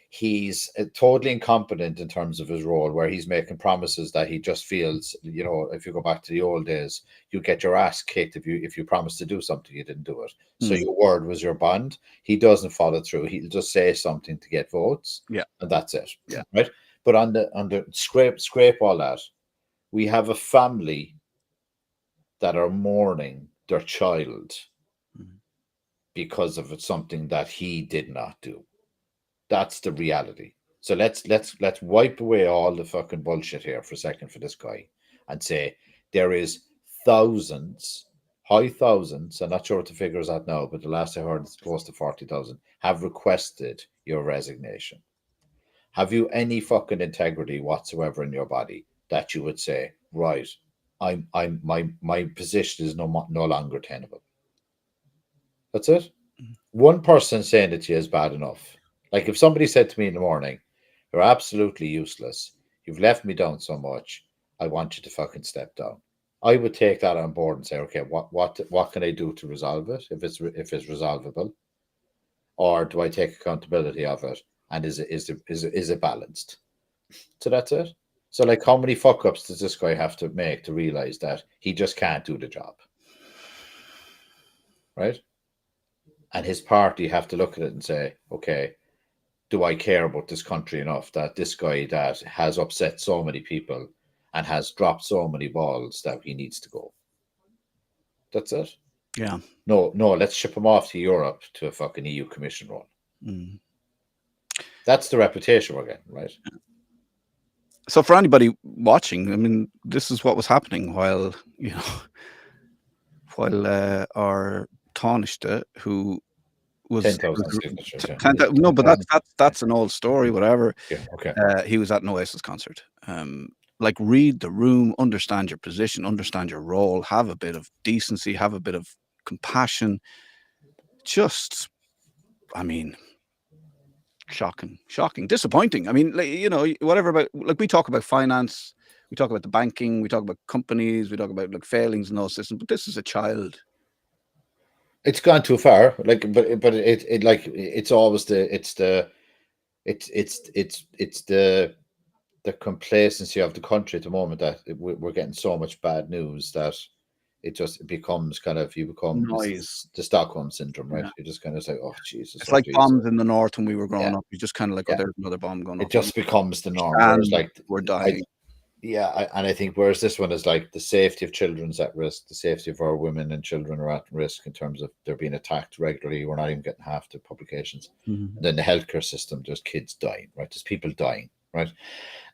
He's totally incompetent in terms of his role, where he's making promises that he just feels, if you go back to the old days, you get your ass kicked if you promise to do something, you didn't do it. So your word was your bond. He doesn't follow through. He'll just say something to get votes. Yeah. And that's it. Yeah. Right. But on the scrape all that, we have a family that are mourning their child because of something that he did not do. That's the reality. So let's wipe away all the fucking bullshit here for a second for this guy and say there is high thousands, I'm not sure what the figure is at now, but the last I heard it's close to 40,000, have requested your resignation. Have you any fucking integrity whatsoever in your body that you would say, right, my position is no longer tenable? That's it. One person saying it to you is bad enough. If somebody said to me in the morning, you're absolutely useless, you've left me down so much, I want you to fucking step down, I would take that on board and say, okay, what can I do to resolve it if it's resolvable, or do I take accountability of it, and is it balanced? So that's it. So how many fuck ups does this guy have to make to realize that he just can't do the job, right? And his party have to look at it and say, okay, do I care about this country enough that this guy that has upset so many people and has dropped so many balls that he needs to go? That's it. Yeah. No, let's ship him off to Europe to a fucking EU Commission role. That's the reputation we're getting, right? So for anybody watching, I mean, this is what was happening while our Taoiseach, who was 10,000 signatures. No, but that's an old story. Whatever. Yeah. Okay. He was at an Oasis concert. Read the room, understand your position, understand your role, have a bit of decency, have a bit of compassion. Just, I mean, shocking, disappointing. I mean, whatever about, we talk about finance, we talk about the banking, we talk about companies, we talk about failings in those systems, but this is a child. It's gone too far. But it's always the complacency of the country at the moment that we're getting so much bad news that it becomes noise. The Stockholm syndrome, right? Yeah. You're just kind of like, oh Jesus. It's like bombs in the north when we were growing up. You just kind of oh, there's another bomb going off. It just becomes the norm. Whereas we're dying. And I think whereas this one is the safety of children's at risk, the safety of our women and children are at risk in terms of they're being attacked regularly. We're not even getting half the publications. And then the healthcare system, there's kids dying, right? There's people dying, right?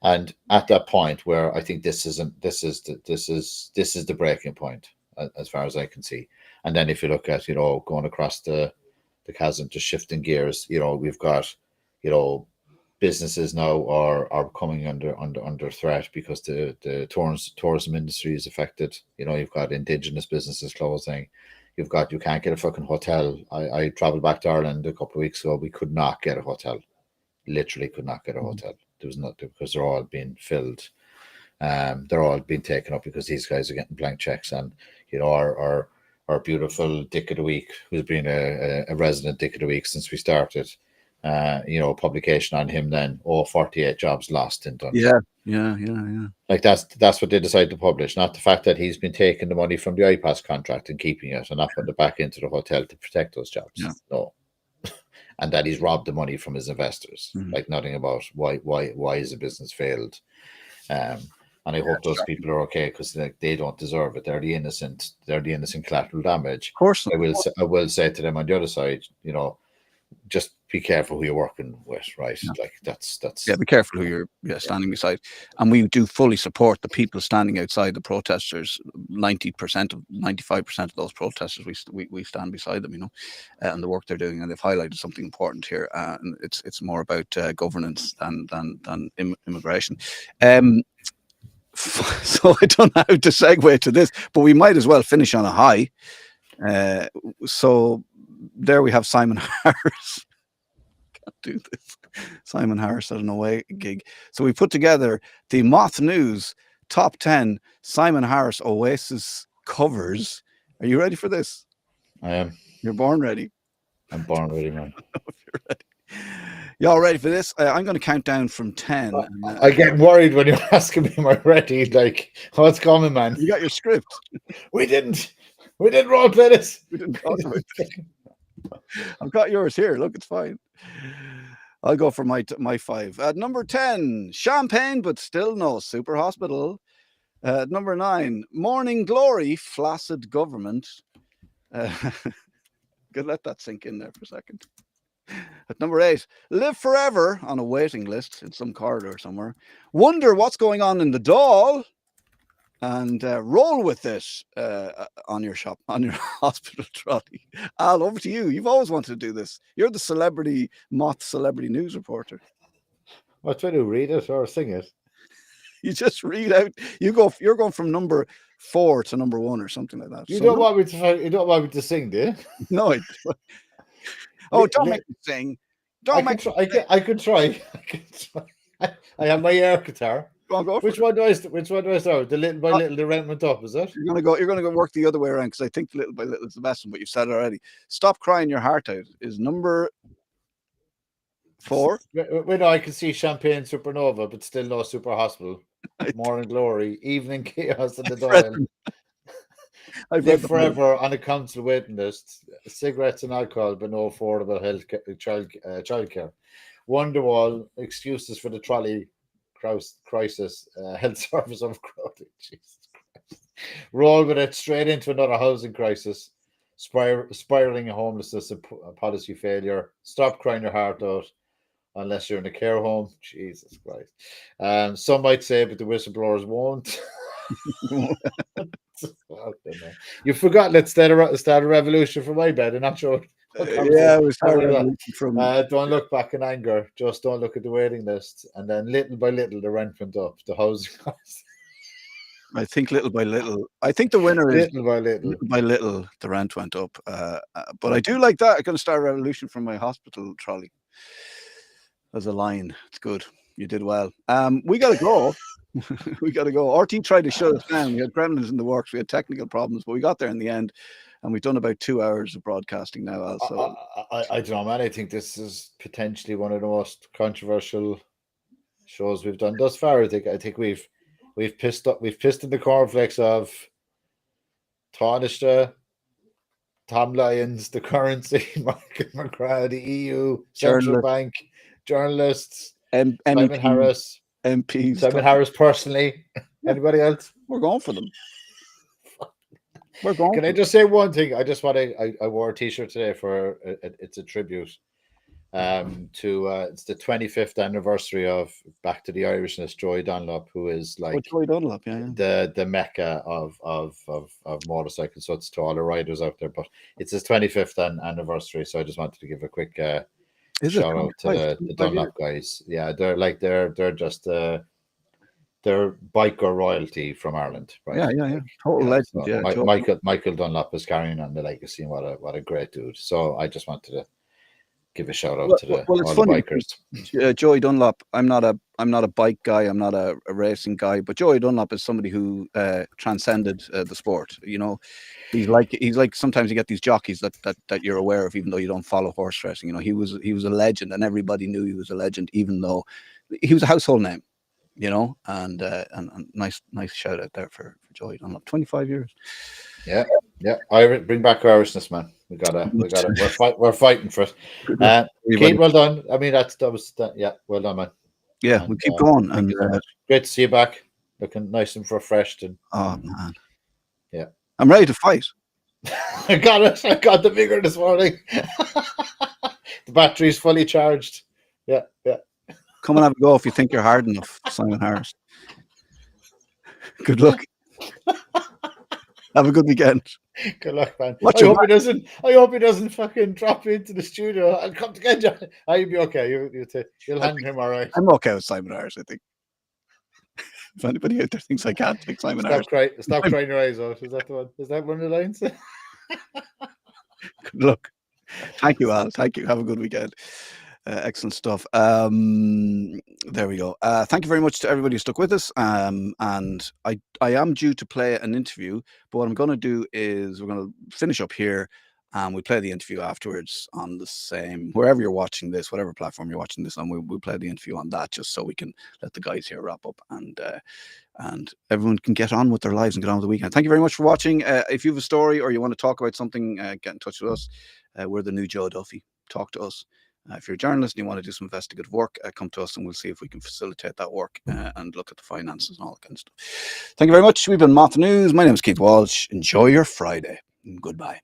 And at that point where I think this is the breaking point as far as I can see. And then if you look at going across the chasm, just shifting gears, we've got businesses now are coming under threat because the tourism industry is affected. You know, you've got indigenous businesses closing. You can't get a fucking hotel. I traveled back to Ireland a couple of weeks ago. We could not get a hotel. Literally could not get a hotel. There was not, because they're all being filled. They're all being taken up because these guys are getting blank checks. And you know, our beautiful Dick of the Week, who's been a resident Dick of the Week since we started. You know, publication on him then, 48 jobs lost in Dundrum. Yeah. Like that's what they decided to publish, not the fact that he's been taking the money from the iPass contract and keeping it and not putting it back into the hotel to protect those jobs. Yeah. No. And that he's robbed the money from his investors. Like nothing about why is the business failed. And I hope those people are okay, because they don't deserve it. They're the innocent collateral damage. Of course. I will say to them on the other side, you know, just be careful who you're working with, right? Yeah. Like that's be careful who you're standing beside. And we do fully support the people standing outside the protesters. 95% of those protesters, we stand beside them, you know, and the work they're doing. And they've highlighted something important here, and it's more about governance than immigration. So I don't know how to segue to this, but we might as well finish on a high. So there we have Simon Harris. Can't do this. Simon Harris at an away gig. So we put together the MOTH News top 10 Simon Harris Oasis covers. Are you ready for this? I am. You're born ready. I'm born ready, man. You're ready. Y'all ready for this? I'm going to count down from 10. I get worried when you're asking me, am I ready? Like, what's coming, man? You got your script. We didn't role play this. We didn't talk about it. I've got yours here. Look, it's fine. I'll go for my 5. At number 10, champagne, but still no super hospital. At number 9, morning glory, flaccid government. Could let that sink in there for a second. At number 8, live forever on a waiting list in some corridor somewhere. Wonder what's going on in the Dáil. And roll with this on your hospital trolley. Al, over to you. You've always wanted to do this. You're the MOTH celebrity news reporter. What do I do? Read it or sing it? You just read out. You're going from number 4 to number 1 or something like that. You don't want me to sing, do you? No. Don't make me sing. I could try. I have my air guitar. Which one do I start? The little by little, the rent went up, is it? You're gonna go work the other way around, because I think little by little is the best one, but you've said it already. Stop crying your heart out is number 4. Wait, no, I can see champagne supernova, but still no super hospital. Morning glory, evening chaos in the Dáil. Live forever on a council waiting list. Cigarettes and alcohol, but no affordable childcare. Wonderwall, excuses for the trolley crisis, health service overcrowding. Jesus Christ. Roll with it straight into another housing crisis, spiraling homelessness, a policy failure. Stop crying your heart out unless you're in a care home. Jesus Christ. Some might say, but the whistleblowers won't. You forgot, let's start a revolution from my bed. I'm not sure. Yeah, we started from. Don't look back in anger. Just don't look at the waiting list. And then little by little, the rent went up. The housing cost. I think little by little. I think the winner is little by little. Little by little, the rent went up. But I do like that. I'm going to start a revolution from my hospital trolley. As a line, it's good. You did well. We got to go. We got to go. RT tried to shut us down. We had gremlins in the works. We had technical problems, but we got there in the end. And we've done about 2 hours of broadcasting now, also. I don't know, man. I think this is potentially one of the most controversial shows we've done thus far. I think we've pissed in the cornflakes of Taoiseach, Tom Lyons, the currency, Michael McGregor, the EU, Central Bank, journalists, Simon Harris, MPs, Simon Harris personally. Anybody else? We're going for them. Can I just say one thing? I wore a t-shirt today for it's a tribute to it's the 25th anniversary of Back to the Irishness, Joy Dunlop, who is like Joy Dunlop, the mecca of motorcycles. So it's to all the riders out there, but it's his 25th anniversary. So I just wanted to give a quick Is it? Shout out to the 25 years. Dunlop guys. Yeah, they're just they're biker royalty from Ireland, right? Yeah. Total legend. So Yeah, Joe. Michael Dunlop is carrying on the legacy, and what a great dude. So I just wanted to give a shout out to Well, it's all the funny bikers. because, Joey Dunlop. I'm not a bike guy. I'm not a racing guy. But Joey Dunlop is somebody who transcended the sport. You know, he's like sometimes you get these jockeys that you're aware of, even though you don't follow horse racing. You know, he was a legend, and everybody knew he was a legend, even though he was a household name. You know, and nice shout out there for Joey Dunlop. 25 years. Yeah. Bring back Irishness, man. We're fighting for it. Kate, well done. I mean, well done, man. Yeah, and, we keep going, and so great to see you back, looking nice and refreshed. And oh man, yeah, I'm ready to fight. I got it. I got the vigor this morning. The battery's fully charged. Yeah. Come and have a go if you think you're hard enough, Simon Harris. Good luck. Have a good weekend. Good luck, man. I hope he doesn't fucking drop into the studio. I'll come to get you. You'll be okay. You'll handle him all right. I'm okay with Simon Harris, I think. If anybody out there thinks I can't take Simon Harris. Stop crying your eyes out. Is that the one? Is that one of the lines? Good luck. Thank you, Al. Thank you. Have a good weekend. Excellent stuff. There we go. Thank you very much to everybody who stuck with us. And I am due to play an interview, but what I'm going to do is we're going to finish up here, and we play the interview afterwards on the same, wherever you're watching this, whatever platform you're watching this on, we'll play the interview on that, just so we can let the guys here wrap up, and everyone can get on with their lives and get on with the weekend. Thank you very much for watching. If you have a story or you want to talk about something, get in touch with us. We're the new Joe Duffy. Talk to us. If you're a journalist and you want to do some investigative work, come to us and we'll see if we can facilitate that work and look at the finances and all that kind of stuff. Thank you very much. We've been MOTH News. My name is Keith Walsh. Enjoy your Friday. Goodbye.